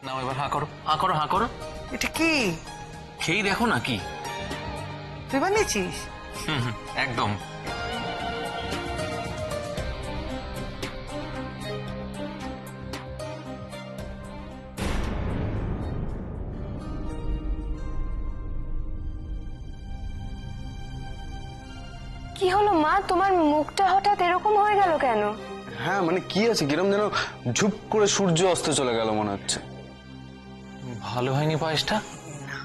নাও এবার হাঁ করো, হাঁ করো, হাঁ করো। এটা কি? খেয়েই দেখো না কি। তুই বানিয়েছিস? একদম। কি হলো মা, তোমার মুখটা হঠাৎ এরকম হয়ে গেল কেন? হ্যাঁ মানে কি আছে, কিরম যেন ঝুপ করে সূর্য অস্তে চলে গেল মনে হচ্ছে। ভালো হয়নি পায়েসটা?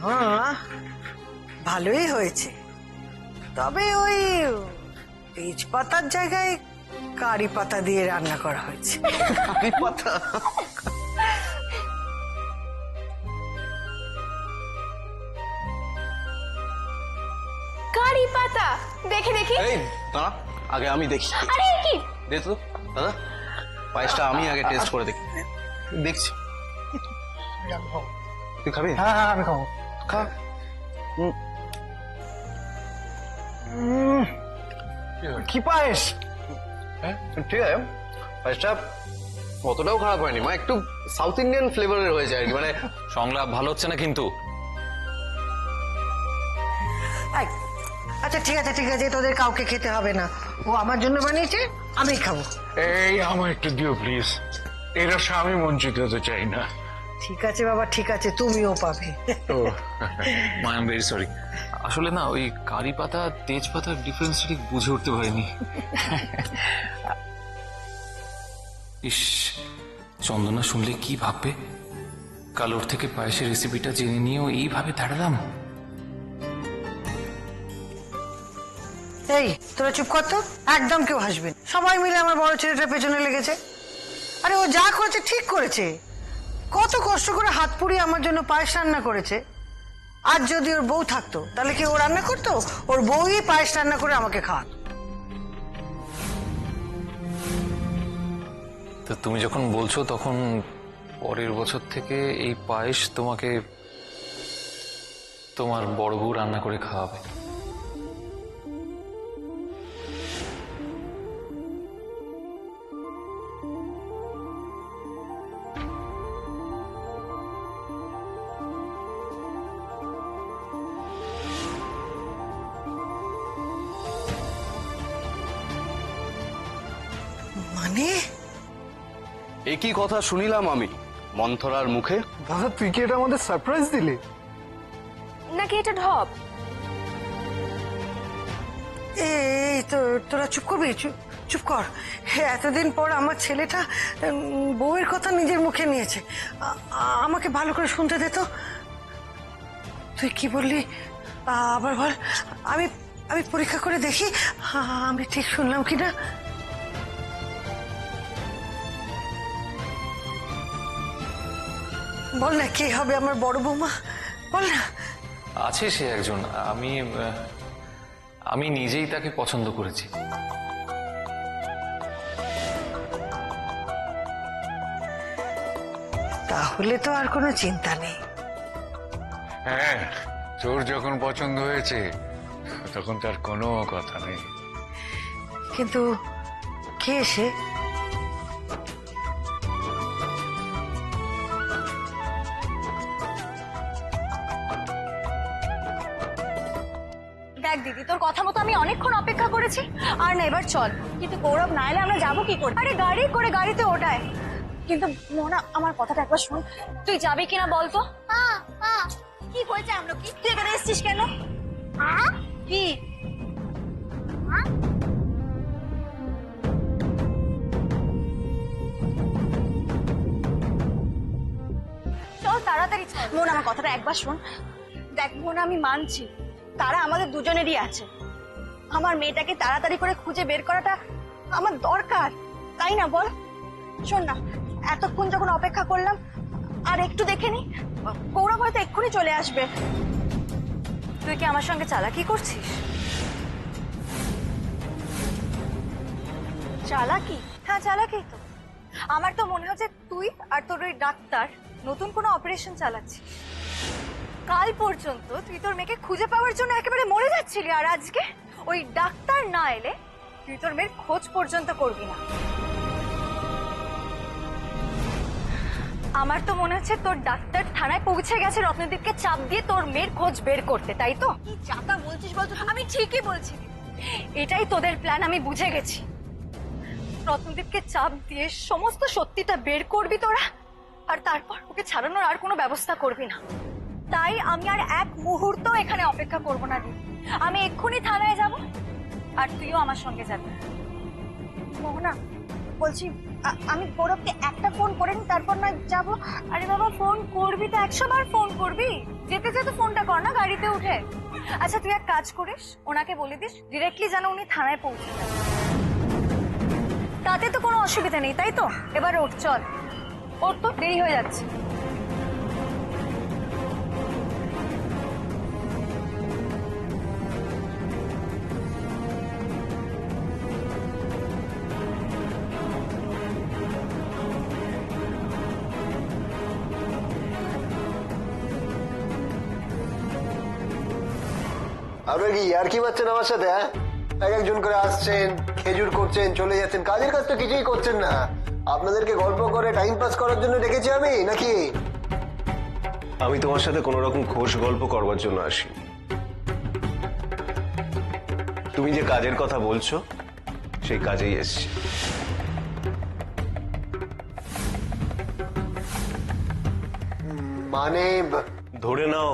হ্যাঁ ভালোই হয়েছে, তবে ওই তেজপাতার জায়গায় কারি পাতা দিয়ে রান্না করা হয়েছে। কারি পাতা? কারি পাতা? দেখে দেখি। এই দাঁড়া, আগে আমি দেখি। আরে কি? দে তো দাদা, পায়েসটা আমি আগে টেস্ট করে দেখি। দেখছি। তুই খাবি? হ্যাঁ হ্যাঁ আমি খাবো। খা। কি পায়েস? ঠিক আছে, পায়েসটা অতটাও খারাপ হয়নি, মানে একটু সাউথ ইন্ডিয়ান ফ্লেভারের হয়েছে আর কি। মানে সংলাপ ভালো হচ্ছে না কিন্তু। আচ্ছা ঠিক আছে ঠিক আছে, তোদের কাউকে খেতে হবে না, ও আমার জন্য বানিয়েছে, আমি খাবো। এই আমার একটু দিও প্লিজ, এই রসে আমি বঞ্চিত হতে চাই না। ঠিক আছে বাবা ঠিক আছে, তুমিও পাবে। মা আই এম ভেরি সরি। আসলে না ওই কারি পাতা তেজপাতার ডিফারেন্স ঠিক বুঝে উঠতে পারিনি। ইস, চন্দনা শুনলে কি ভাববে? কাল ওর থেকে পায়েসের রেসিপিটা জেনে নিয়েও এইভাবে দাঁড়ালাম। এই তোরা চুপ কর তো, একদম কেউ হাসবে না। সবাই মিলে আমার বড় ছেলেটার পেছনে লেগেছে। আরে ও যা করেছে ঠিক করেছে, কত কষ্ট করে হাত পুড়িয়ে আমার জন্য পায়েস রান্না করেছে। আর যদি ওর বউ থাকতো তাহলে কি ও রান্না করতো? ওর বউই পায়েস রান্না করে আমাকে খাওয়াতো। তো তুমি যখন বলছো তখন পরের বছর থেকে এই পায়েস তোমাকে তোমার বড় বউ রান্না করে খাওয়াবে। মানে একই কথা শুনিলাম আমি মন্থরার মুখে। দাদা তুই কি এটা আমাদের সারপ্রাইজ দিলি? নাকি এটা ঢপ? এই তো তোরা চুপ করবি, চুপ কর। এতদিন পর আমার ছেলেটা বউয়ের কথা নিজের মুখে নিয়েছে। আমাকে ভালো করে শুনতে দে তো। তুই কি বললি আবার বল। আমি আমি পরীক্ষা করে দেখি আমি ঠিক শুনলাম কিনা। বল না কে হবে আমার বড় বৌমা, বল না। আছে সে একজন, আমি নিজেই তাকে পছন্দ করেছি। তাহলে তো আর কোনো চিন্তা নেই। হ্যাঁ, তোর যখন পছন্দ হয়েছে তখন তার কোনো কথা নেই। কিন্তু কে সে? দেখ দিদি, তোর কথা মতো আমি অনেকক্ষণ অপেক্ষা করেছি, আর না এবার চল। কিন্তু গৌরব না এলে আমরা যাবো কি করে? আরে গাড়ি করে গাড়িতে ওঠায়। কিন্তু মোনা আমার কথাটা একবার শোন, তুই যাবি কিনা বলতো? কি হয়েছে? আমরা কি তুই এখানে এসেছিস কেন? কি চল তাড়াতাড়ি চল। মোনা আমার কথাটা একবার শোন। দেখ মোনা, আমি মানছি তারা আমাদের দুজনেরই আছে। আমার মেয়েটাকে তাড়াতাড়ি করে খুঁজে বের করাটা আমার দরকার, তাই না বল? শোন না, এতক্ষণ যখন অপেক্ষা করলাম, আর একটু দেখে নি, গৌরব হয়তো এক্ষুনি চলে আসবে। তুই কি আমার সঙ্গে চালাকি করছিস? চালাকি? হ্যাঁ চালাকি তো। আমার তো মনে হচ্ছে তুই আর তোর ওই ডাক্তার নতুন কোনো অপারেশন চালাচ্ছিস। কাল পর্যন্ত তুই তোর মেয়েকে খুঁজে পাওয়ার জন্য একেবারে মরে যাচ্ছিলি, আর আজকে ওই ডাক্তার না এলে তুই তোর মেয়ের খোঁজ পর্যন্ত করবি না। আমার তো মনে হচ্ছে তোর ডাক্তার থানায় পৌঁছে গেছে রত্নদীপকে চাপ দিয়ে তোর মেয়ের খোঁজ বের করতে, তাই তো? কি চাতা বলছিস বলতো? আমি ঠিকই বলছি, এটাই তোদের প্ল্যান, আমি বুঝে গেছি। রত্নদীপকে চাপ দিয়ে সমস্ত সত্যিটা বের করবি তোরা, আর তারপর ওকে ছাড়ানোর আর কোনো ব্যবস্থা করবি না। তাই আমি আর এক মুহূর্ত এখানে অপেক্ষা করব না দিদি, আমি এক্ষুনি থানায় যাব, আর তুইও আমার সঙ্গে যাবি। মোহনা বলছি, আমি গৌরবকে একটা ফোন করে নি, তারপর না যাব। আরে বাবা, ফোন করবি তো 100 বার ফোন করবি, যেতে যেতে ফোনটা কর না গাড়িতে উঠে। আচ্ছা তুই এক কাজ করিস, ওনাকে বলে দিস ডিরেক্টলি যেন উনি থানায় পৌঁছে যান, তাতে তো কোনো অসুবিধা নেই, তাই তো? এবার ওঠ, চল, ওর তো দেরি হয়ে যাচ্ছে। আপনার কি আর কি পাচ্ছেন আমার সাথে? হ্যাঁ, এক একজন করে আসছেন, খেজুর করছেন, চলে যাচ্ছেন, কাজের কাজ তো কিছুই করছেন না। আপনাদেরকে গল্প করে টাইম পাস করার জন্য ডেকেছি আমি নাকি? আমি তোমার সাথে কোন রকম খোশ গল্প করবার জন্য আসি। তুমি যে কাজের কথা বলছো সেই কাজেই এসছি। মানে ধরে নাও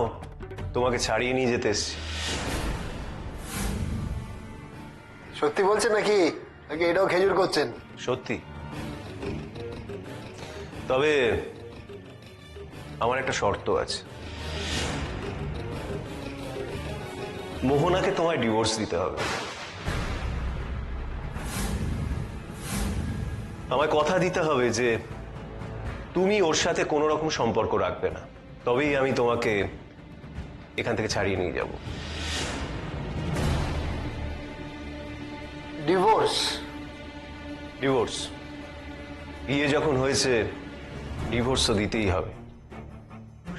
তোমাকে ছাড়িয়ে নিয়ে যেতে এসছি। সত্যি বলছেন নাকি নাকি এটাও খেজুর করছেন? সত্যি। তবে আমার একটা শর্ত আছে, মোহনাকে তোমায় ডিভোর্স দিতে হবে। আমায় কথা দিতে হবে যে তুমি ওর সাথে কোনো রকম সম্পর্ক রাখবে না, তবেই আমি তোমাকে এখান থেকে ছাড়িয়ে নিয়ে যাব। ডিভোর্স? ডিভোর্স বিয়ে যখন হয়েছে ডিভোর্স তো দিতেই হবে।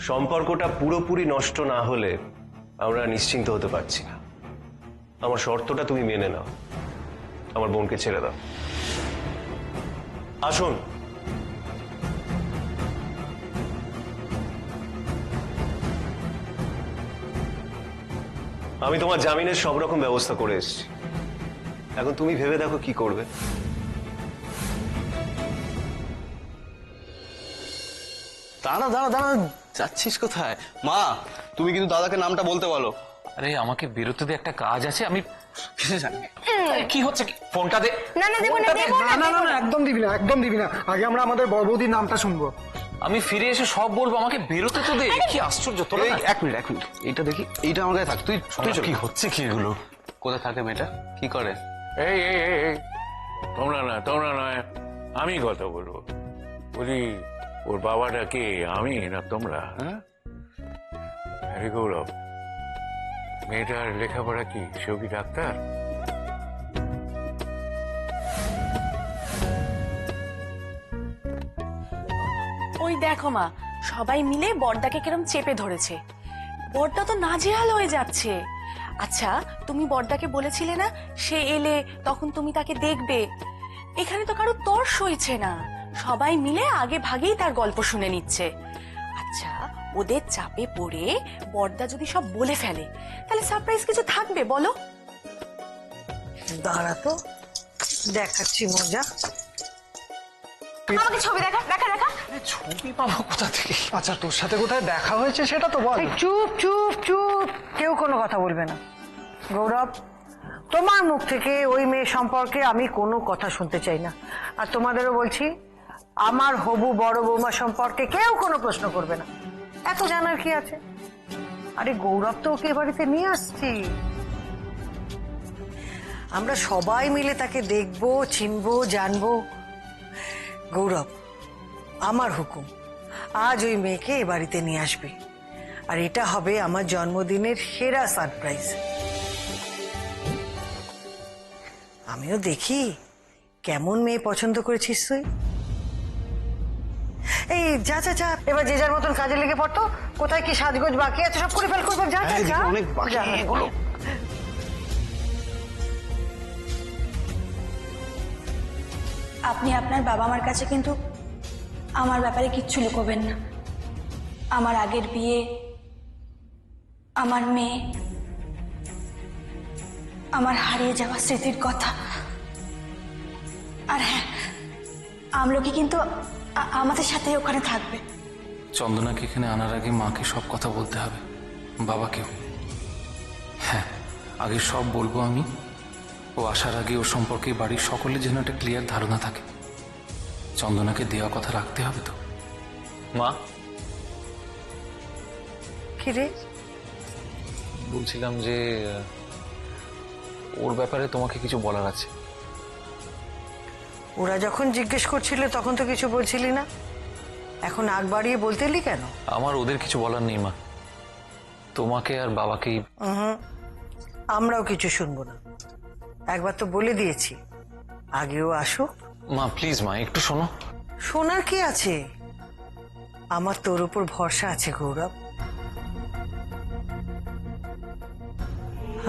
সম্পর্কটা পুরোপুরি নষ্ট না হলে আমরা নিশ্চিন্ত হতে পারছি না। আমার শর্তটা তুমি মেনে নাও, আমার বোনকে ছেড়ে দাও। আসুন। আমি তোমার জামিনের সব রকম ব্যবস্থা করে এসেছি, এখন তুমি ভেবে দেখো কি করবে। দাঁড়া দাঁড়া দাঁড়া, যাচ্ছিস কোথায়? মা, তুমি কিন্তু দাদাকে নামটা বলতে বলো। আরে আমাকে বেরোতে দে, একটা কাজ আছে। আমি আরে, কি হচ্ছে কি? ফোনটা দে। না না দেবো না, দেবো না না, না না না, একদম দিবি না, একদম দিবি না। আগে আমরা আমাদের বড় বৌদির নামটা শুনবো। আমি ফিরে এসে সব বলবো, আমাকে বেরোতে তো দে। কি আশ্চর্য তোরা এই, না। এক মিনিট এইটা দেখি, এইটা আমার কাছে থাক। তুই তুই চল। কি হচ্ছে কি এগুলো? কোথায় থাকে মেয়েটা, কি করে? এই এই এই এই, তোমরা নয়, আমি কথা বলবো। বলি, ওর বাবাটা কে, আমি না তোমরা? হ্যাঁ, আরে গৌরব, মেয়েটার লেখাপড়া কি, সেও কি ডাক্তার? ওই দেখো মা, সবাই মিলে বড়দাকে কিরম চেপে ধরেছে। বড়দা তো নাজেহাল হয়ে যাচ্ছে। আচ্ছা, তুমি বড়দাকে বলেছিলে না সে এলে তখন তুমি তাকে দেখবে? এখানে তো কারো তর্স হয়েছে না, সবাই মিলে আগে ভাগেই তার গল্প শুনে নিচ্ছে। আচ্ছা, ওদের চাপে পড়ে বড়দা যদি সব বলে ফেলে, তাহলে সারপ্রাইজ কিছু থাকবে বলো? দাঁড়া তো, দেখাচ্ছি মজা। আমাকে ছবি দেখা দেখা দেখা। ছবি পাবো কোথা থেকে? আচ্ছা, তোর সাথে কোথায় দেখা হয়েছে সেটা তো বল। এই চুপ চুপ চুপ, কেউ কোনো কথা বলবে না। গৌরব, তোমার মুখ থেকে ওই মেয়ে সম্পর্কে আমি কোনো কথা শুনতে চাই না। আর তোমাদেরও বলছি, আমার হবু বড় বৌমা সম্পর্কে কেউ কোনো প্রশ্ন করবে না। এত জানার কি আছে? আরে গৌরব তো ওকে এ বাড়িতে নিয়ে আসছি, আমরা সবাই মিলে তাকে দেখবো, চিনবো, জানবো। গৌরব, আমার হুকুম, আজ ওই মেয়েকে এ বাড়িতে নিয়ে আসবে, আর এটা হবে আমার জন্মদিনের সেরা সারপ্রাইজ। আমিও দেখি কেমন মেয়ে পছন্দ করেছিস তুই। এই যা যা যা, এবার যে যার মতন কাজে লেগে পড়তো। কোথায় কি সাজগোজ বাকি আছে সব করে ফেল, করে ফেল। যা যা যা, অনেক বাকি যা। এগুলো। আপনি আপনার বাবা মার কাছে কিন্তু আমার ব্যাপারে কিচ্ছু লুকোবেন না। আমার আগের বিয়ে, আমার মেয়ে, আমার হারিয়ে যাওয়া স্মৃতির কথা। আর হ্যাঁ, আমলকি কিন্তু আমাদের সাথে ওখানে থাকবে। চন্দনাকে এখানে আনার আগে মাকে সব কথা বলতে হবে, বাবাকেও। হ্যাঁ, আগে সব বলবো আমি। ও আসার আগে ওর সম্পর্কে বাড়ির সকলের যেন একটা ক্লিয়ার ধারণা থাকে। চন্দনাকে দেওয়া কথা রাখতে হবে তো। মা, কি রে? বলছিলাম যে ওর ব্যাপারে তোমাকে কিছু বলার আছে। ওরা যখন জিজ্ঞেস করছিল তখন তো কিছু বলছিলি না, এখন আগ বাড়িয়ে বলতে এলি কেন? আমার ওদের কিছু বলার নেই মা, তোমাকে আর বাবাকেই। আমরাও কিছু শুনবো না, একবার তো বলে দিয়েছি, আগেও আসুক। মা প্লিজ মা, একটু শোনো। শোনার কি আছে? আমার তোর উপর ভরসা আছে গৌরব।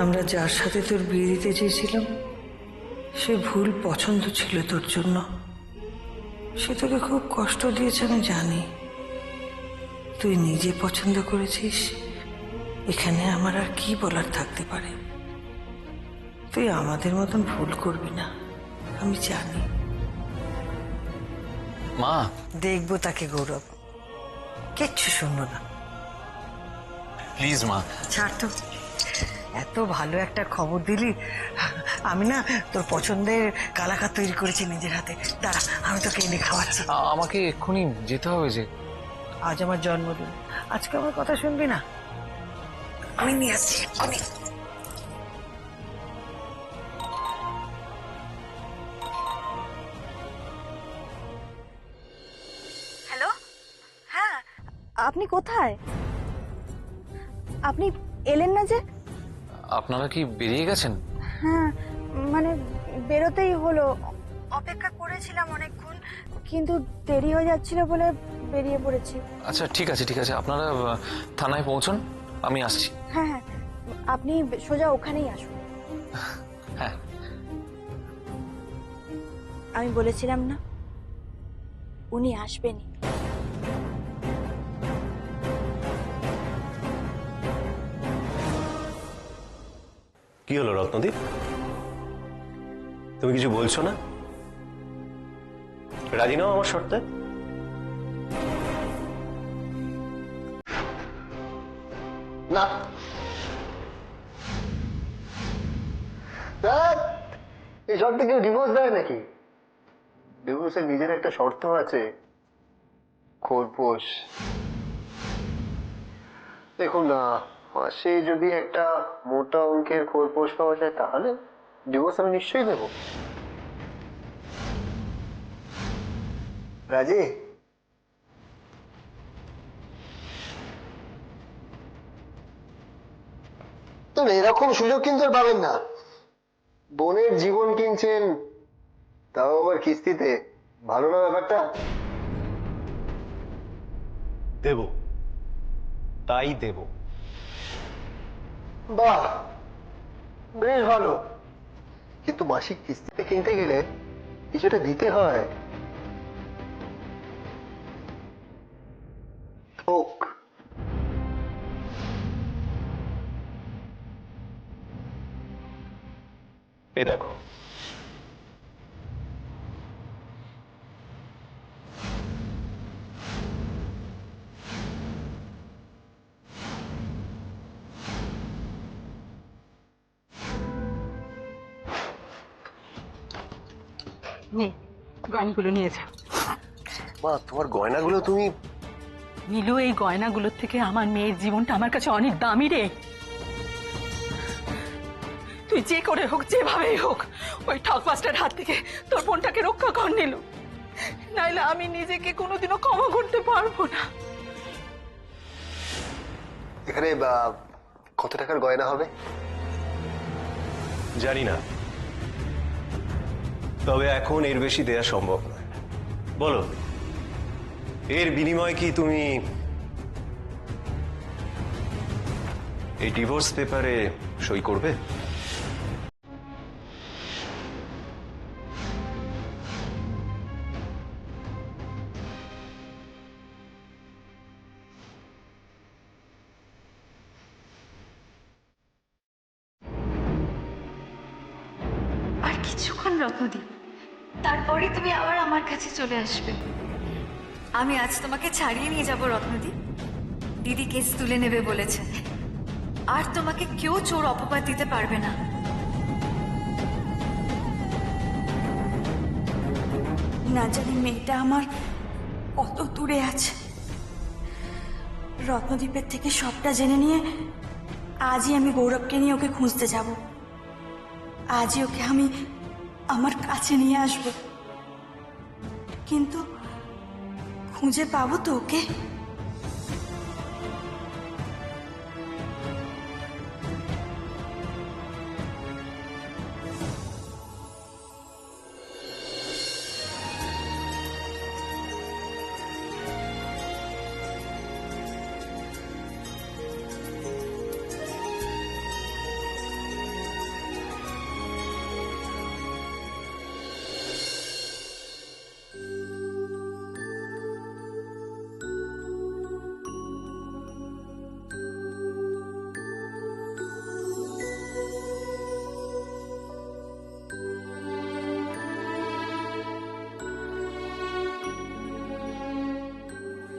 আমরা যার সাথে তোর বিয়ে দিতে চেয়েছিলাম সে ভুল পছন্দ ছিল তোর জন্য। সে তোকে খুব কষ্ট দিয়েছে আমি জানি। তুই নিজে পছন্দ করেছিস, এখানে আমার আর কি বলার থাকতে পারে? তুই আমাদের মতন ভুল করবি না, আমি জানি। মা, দেখবো তাকে গৌরব, কিচ্ছু শুনবো না। প্লিজ মা। ছাড় তো, এত ভালো একটা খবর দিলি। আমি না তোর পছন্দের কালাকাত তৈরি করেছি নিজের হাতে, দাঁড়া আমি তোকে এনে খাওয়াচ্ছি। আমাকে এক্ষুনি যেতে হবে যে। আজ আমার জন্মদিন, আজকে আমার কথা শুনবি না? আমি নিয়ে আসছি এক্ষুনি। হ্যালো, হ্যাঁ আপনি কোথায়? আপনি এলেন না যে? আপনারা কি বেরিয়ে গেছেন? হ্যাঁ, মানে বেরোতেই হলো। অপেক্ষা করেছিলাম অনেকক্ষণ, কিন্তু দেরি হয়ে যাচ্ছিল বলে বেরিয়ে পড়েছি। আচ্ছা ঠিক আছে ঠিক আছে, আপনারা থানায় পৌঁছন, আমি আসছি। হ্যাঁ হ্যাঁ, আপনি সোজা ওখানেই আসুন। হ্যাঁ। আমি বলেছিলাম না উনি আসবেনই। কি হলো রত্নদীপ, তুমি কিছু বলছো না? রাজি নাও আমার শর্তে? না এই শর্তে কেউ ডিভোর্স দেয় নাকি? ডিভোর্সের নিজের একটা শর্ত আছে, খোরপোশ। দেখুন না, মাসে যদি একটা মোটা অঙ্কের খোরপোশ পাওয়া যায় তাহলে ডিভোর্স আমি নিশ্চয়ই দেবো। রাজি? তো এরকম সুযোগ কিন্তু আর পাবেন না। বোনের জীবন কিনছেন, তাও আবার কিস্তিতে। ভালো না ব্যাপারটা? দেব, তাই দেব। বাহ, বেশ ভালো। কিন্তু মাসিক কিস্তিতে কিনতে গেলে কিছুটা দিতে হয়। হোক। এই দেখো, গয়নাগুলো নিয়ে যা। মা তোমার গয়নাগুলো তুমি। নীলু, এই গয়নাগুলোর থেকে আমার মেয়ের জীবনটা আমার কাছে অনেক দামি রে। তুই যে করে হোক, যেভাবেই হোক, ওই ঠকবাজটার হাত থেকে তোর বোনটাকে রক্ষা কর নীলু, নাইলে আমি নিজেকে কোনোদিনও ক্ষমা করতে পারবো না। এখানে কত টাকার গয়না হবে? জানি না, তবে এখন এর বেশি দেয়া সম্ভব নয়। বলো, এর বিনিময়ে কি তুমি এই ডিভোর্স পেপারে সই করবে? কিছুক্ষণ রত্নদীপ, তারপরে তুমি আবার আমার কাছে চলে আসবে। আমি আজ তোমাকে ছাড়িয়ে নিয়ে যাব রত্নদীপ। দিদি কেস তুলে নেবে বলেছে, আর তোমাকে কেউ চোর অপবাদ দিতে পারবে না। না জানি মেয়েটা আমার কত দূরে আছে। রত্নদ্বীপের থেকে সবটা জেনে নিয়ে আজই আমি গৌরবকে নিয়ে ওকে খুঁজতে যাব। আজই ওকে আমি আমার কাছে নিয়ে আসব, কিন্তু খুঁজে পাবো তো ওকে?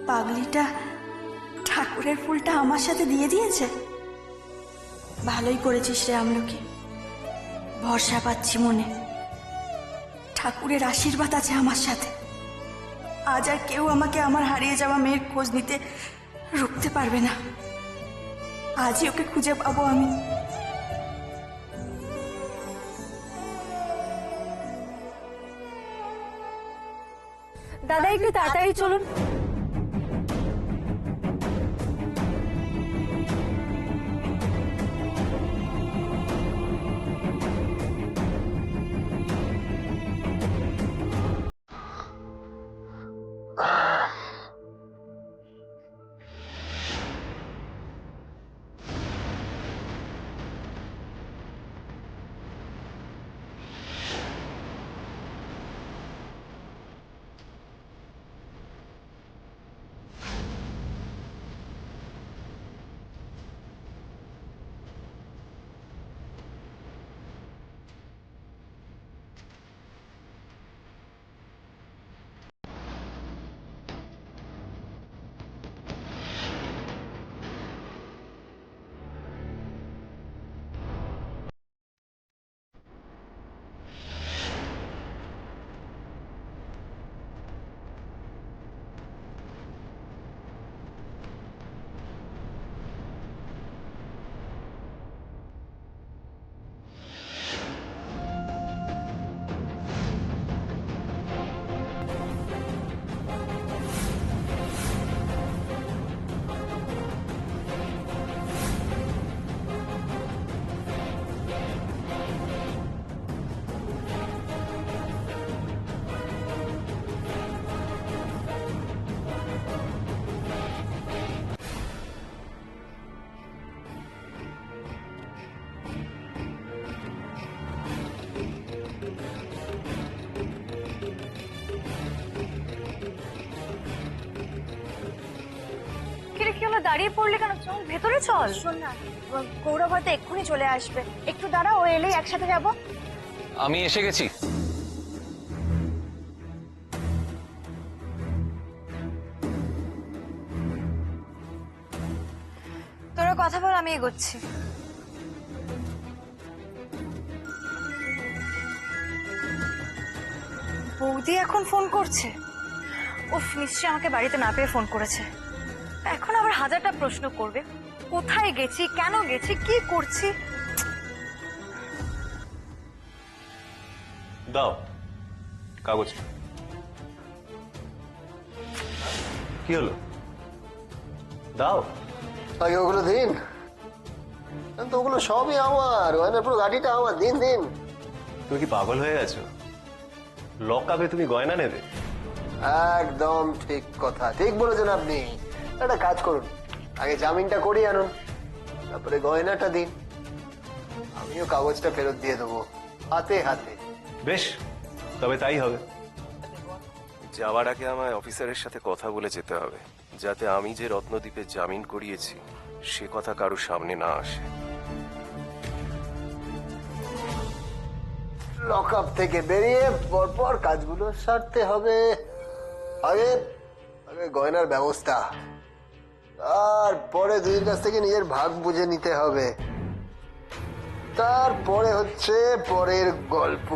পাগলিটা ঠাকুরের ফুলটা আমার সাথে দিয়ে দিয়েছে। ভালোই করেছিস রে আমলকি, ভরসা পাচ্ছি মনে। ঠাকুরের আশীর্বাদ আছে আমার সাথে। আজ আর কেউ আমাকে আমার হারিয়ে যাওয়া মেয়ের খোঁজ নিতে রুখতে পারবে না। আজই ওকে খুঁজে পাবো আমি। দাদা একটু তাড়াতাড়ি চলুন। কি হলো, দাঁড়িয়ে পড়লে কেন? চল ভেতরে চল। শোন না, গৌরব হয়তো এক্ষুনি চলে আসবে, একটু দাঁড়া, ও এলেই একসাথে যাব। আমি এসে গেছি। তোরা কথা বল, আমি এগোচ্ছি। বৌদি এখন ফোন করছে? উফ, নিশ্চয়ই আমাকে বাড়িতে না পেয়ে ফোন করেছে। এখন আবার হাজারটা প্রশ্ন করবে, কোথায় গেছি, কেন গেছি, কি করছি। দাও কাগজ। কি হলো? দাও। আগে ওগুলো দিন। তো ওগুলো সবই আমার, পুরো গাড়িটা আমার। দিন দিন। তুমি কি পাগল হয়ে গেছো? লকআপে তুমি গয়না নেবে? একদম ঠিক কথা, ঠিক বলেছেন আপনি। একটা কাজ করুন, আগে জামিনটা করিয়ে আনুন, তারপরে গয়নাটা দিন। আমিও কাগজটা ফেরত দিয়ে দেবো হাতে হাতে। বেশ, তবে তাই হবে। যাওয়ার আগে আমায় অফিসারের সাথে কথা বলে যেতে হবে, যাতে আমি যে রত্নদ্বীপে জামিন করিয়েছি সে কথা কারোর সামনে না আসে। লক আপ থেকে বেরিয়ে পরপর কাজগুলো সারতে হবে। আগে আগে গয়নার ব্যবস্থা, তারপরে দুইয়ের কাছ থেকে নিজের ভাগ বুঝে নিতে হবে, তারপরে হচ্ছে পরের গল্প,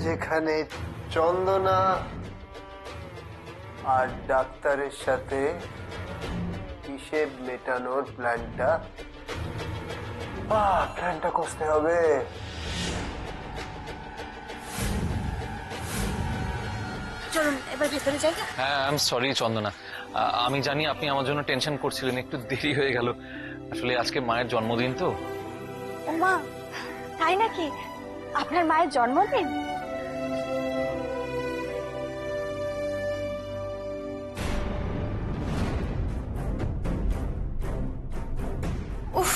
যেখানে চন্দনা আর ডাক্তারের সাথে হিসেব মেটানোর প্ল্যানটা করতে হবে। চলুন এবার ভেতরে যাই। হ্যাঁ আই এম সরি চন্দনা, আমি জানি আপনি আমার জন্য টেনশন করছিলেন, একটু দেরি হয়ে গেল। আসলে আজকে মায়ের জন্মদিন তো। ও মা, তাই নাকি? আপনার মায়ের জন্মদিন? উফ,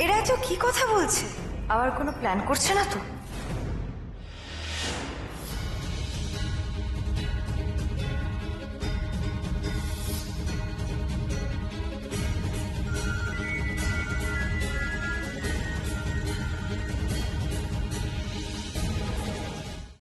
এরা তো কি কথা বলছে? আবার কোনো প্ল্যান করছে না তো?